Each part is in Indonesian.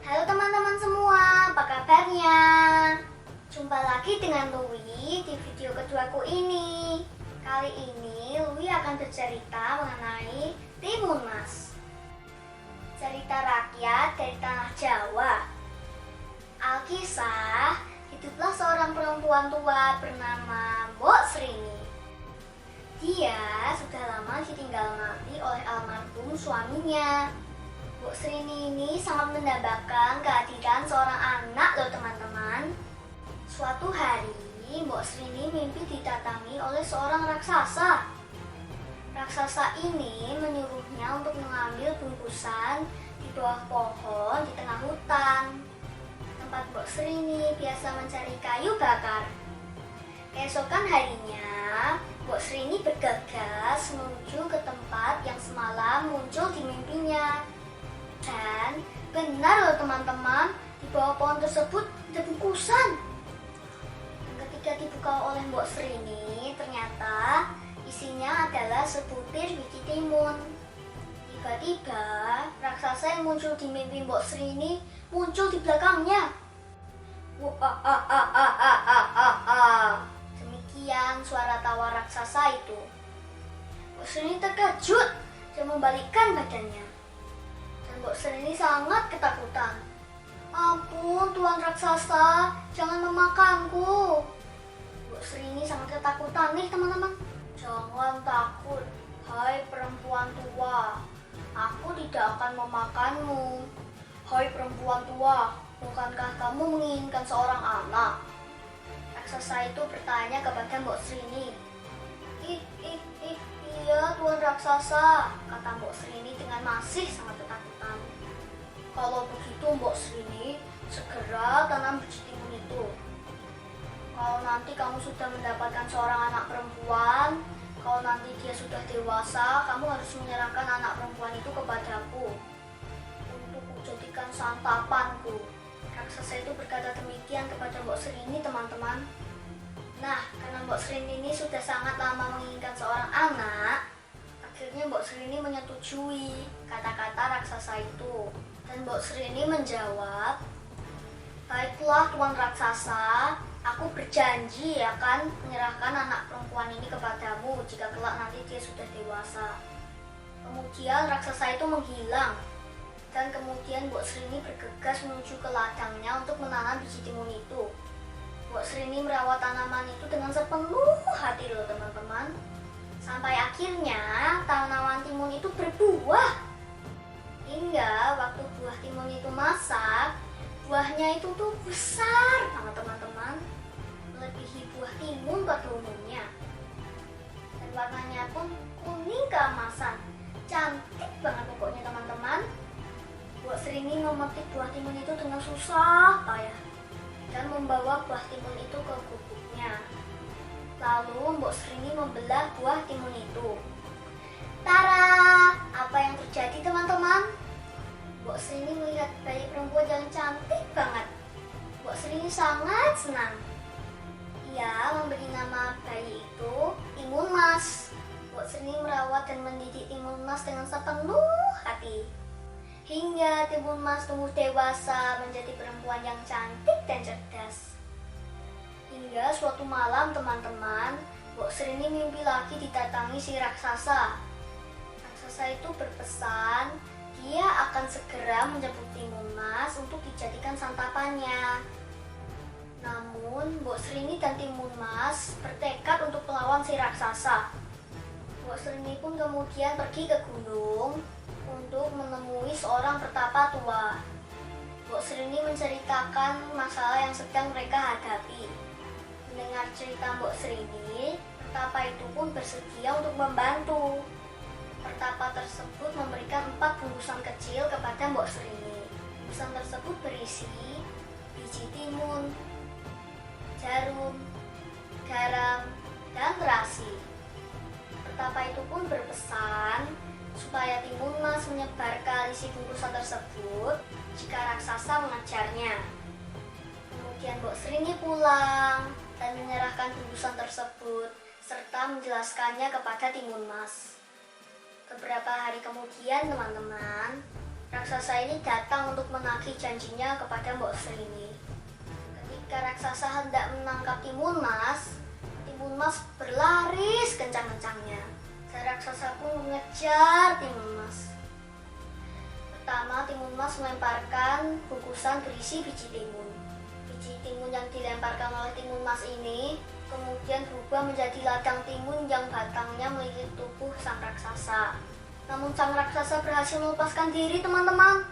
Halo teman-teman semua, apa kabarnya? Jumpa lagi dengan Louie di video keduaku ini. Kali ini Louie akan bercerita mengenai Timun Mas. Cerita rakyat dari tanah Jawa. Alkisah, hiduplah seorang perempuan tua bernama Mbok Srini. Dia sudah lama ditinggal mati oleh almarhum suaminya. Mbok Srini ini sangat mendambakan kehadiran seorang anak loh teman-teman. Suatu hari, Mbok Srini mimpi didatangi oleh seorang raksasa. Raksasa ini menyuruhnya untuk mengambil bungkusan di bawah pohon di tengah hutan. Tempat Mbok Srini biasa mencari kayu bakar. Keesokan harinya, Mbok Srini bergegas menuju ke tempat yang semalam muncul di mimpinya. Dan benar loh teman-teman, di bawah pohon tersebut ada bungkusan. Dan ketika dibuka oleh Mbok Srini, ternyata isinya adalah sebutir biji timun. Tiba-tiba, raksasa yang muncul di mimpi Mbok Srini muncul di belakangnya. Demikian suara tawa raksasa itu. Mbok Srini terkejut dan membalikkan badannya. Dan Mbok Srini sangat ketakutan. Ampun Tuan raksasa, jangan memakanku. Mbok Srini sangat ketakutan nih teman-teman. Jangan takut, hai perempuan tua. Aku tidak akan memakanmu. Hai perempuan tua, bukankah kamu menginginkan seorang anak? Raksasa itu bertanya kepada Mbok Srini. Iya Tuan raksasa, kata Mbok Srini dengan masih sangat ketakutan. Kalau begitu Mbok Srini, segera tanam biji timun itu. Kalau nanti kamu sudah mendapatkan seorang anak perempuan, kalau nanti dia sudah dewasa, kamu harus menyerahkan anak perempuan itu kepadaku untuk dijadikan santapanku. Raksasa itu berkata demikian kepada Mbok Srini, teman-teman. Nah, karena Mbok Srini ini sudah sangat lama menginginkan seorang anak, akhirnya Mbok Srini menyetujui kata-kata raksasa itu. Dan Mbok Srini menjawab, baiklah Tuan raksasa, aku berjanji akan menyerahkan anak perempuan ini kepadamu jika kelak nanti dia sudah dewasa. Kemudian raksasa itu menghilang. Dan kemudian Mbok Srini bergegas menuju ke ladangnya untuk menanam biji timun itu. Mbok Srini merawat tanaman itu dengan sepenuh hati loh teman-teman. Sampai akhirnya tanaman timun itu berbuah. Hingga waktu buah timun itu masak, buahnya itu tuh besar banget teman-teman. Melebihi buah timun pada umumnya. Dan warnanya pun kuning keemasan. Cantik banget pokoknya teman-teman. Mbok Srini memetik buah timun itu dengan susah payah dan membawa buah timun itu ke gubuknya. Lalu Mbok Srini membelah buah timun itu. Tara! Apa yang terjadi teman-teman? Mbok Srini melihat bayi perempuan yang cantik banget. Mbok Srini sangat senang. Ia memberi nama bayi itu Timun Mas. Mbok Srini merawat dan mendidik Timun Mas dengan sepenuh hati. Hingga Timun Mas tumbuh dewasa menjadi perempuan yang cantik dan cerdas. Hingga suatu malam teman-teman, Mbok Srini mimpi lagi didatangi si raksasa. Raksasa itu berpesan, dia akan segera menjemput Timun Mas untuk dijadikan santapannya. Namun, Mbok Srini dan Timun Mas bertekad untuk melawan si raksasa. Mbok Srini pun kemudian pergi ke gunung untuk menemui seorang pertapa tua. Mbok Srini menceritakan masalah yang sedang mereka hadapi. Mendengar cerita Mbok Srini, pertapa itu pun bersedia untuk membantu. Pertapa tersebut memberikan 4 bungkusan kecil kepada Mbok Srini. Bungkusan tersebut berisi biji timun, jarum, garam, dan terasi. Pertapa itu pun berpesan supaya Timun Mas menyebarkan isi bungkusan tersebut jika raksasa mengejarnya. Kemudian Mbok Srini pulang dan menyerahkan bungkusan tersebut serta menjelaskannya kepada Timun Mas. Beberapa hari kemudian teman-teman, Raksasa ini datang untuk menagih janjinya kepada Mbok Srini. Ketika raksasa hendak menangkap Timun Mas berlari kencang-kencangnya. Dan raksasa pun mengejar Timun Mas. Pertama, Timun Mas melemparkan bungkusan berisi biji timun. Biji timun yang dilemparkan oleh Timun Mas ini kemudian berubah menjadi ladang timun yang batangnya melilit tubuh sang raksasa. Namun sang raksasa berhasil melepaskan diri, teman-teman.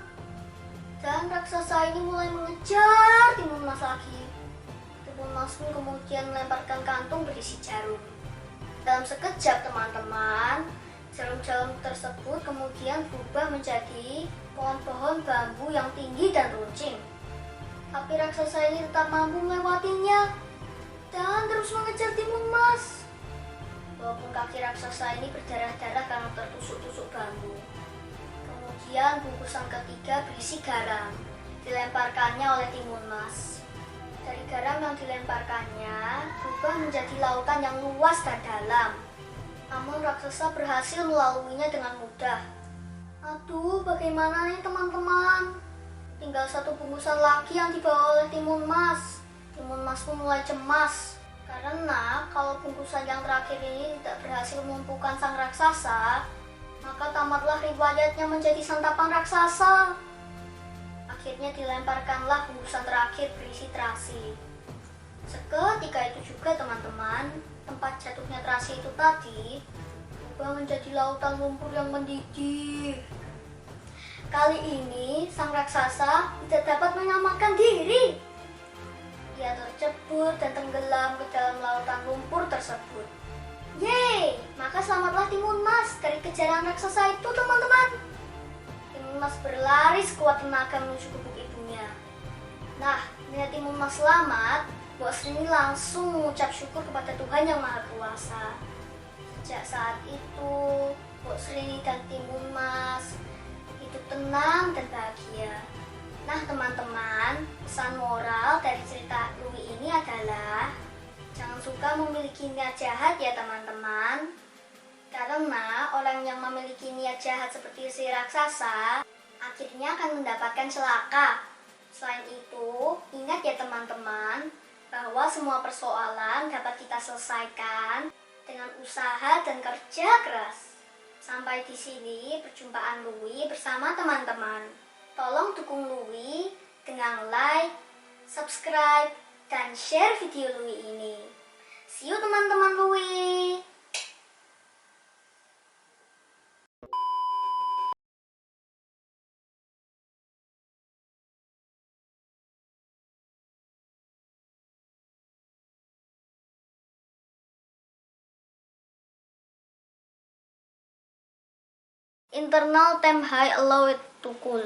Dan raksasa ini mulai mengejar Timun Mas lagi. Timun Mas pun kemudian melemparkan kantung berisi jarum. Dalam sekejap, teman-teman, jarum-jarum tersebut kemudian berubah menjadi pohon-pohon bambu yang tinggi dan runcing. Tapi raksasa ini tetap mampu melewatinya dan terus mengejar Timun Mas. Walaupun kaki raksasa ini berdarah-darah karena tertusuk-tusuk bambu. Kemudian bungkusan ketiga berisi garam, dilemparkannya oleh Timun Mas. Dari garam yang dilemparkannya berubah menjadi lautan yang luas dan dalam. Namun raksasa berhasil melaluinya dengan mudah. Aduh, bagaimana nih teman-teman? Tinggal satu bungkusan lagi yang dibawa oleh Timun Mas. Timun Mas pun mulai cemas. Karena kalau bungkusan yang terakhir ini tidak berhasil melumpuhkan sang raksasa, maka tamatlah riwayatnya menjadi santapan raksasa. Akhirnya dilemparkanlah bungkusan terakhir berisi terasi. Seketika itu juga, teman-teman, tempat jatuhnya terasi itu tadi berubah menjadi lautan lumpur yang mendidih. Kali ini sang raksasa tidak dapat menyelamatkan diri. Dia tercebur dan tenggelam ke dalam lautan lumpur tersebut. Yeay, maka selamatlah Timun Mas dari kejaran raksasa itu, teman-teman. Timun Mas berlari sekuat tenaga menuju gubuk ibunya. Nah, melihat Timun Mas selamat, Mbok Srini langsung mengucap syukur kepada Tuhan Yang Maha Kuasa. Sejak saat itu, Mbok Srini dan Timun Mas hidup tenang dan bahagia. Nah, teman-teman, pesan moral dari cerita Louie ini adalah jangan suka memiliki niat jahat ya, teman-teman. Karena orang yang memiliki niat jahat seperti si raksasa akhirnya akan mendapatkan celaka. Selain itu, ingat ya teman-teman, bahwa semua persoalan dapat kita selesaikan dengan usaha dan kerja keras. Sampai di sini perjumpaan Louie bersama teman-teman. Tolong dukung Louie dengan like, subscribe, dan share video Louie ini. See you teman-teman Louie! Internal temp high allow it to cool.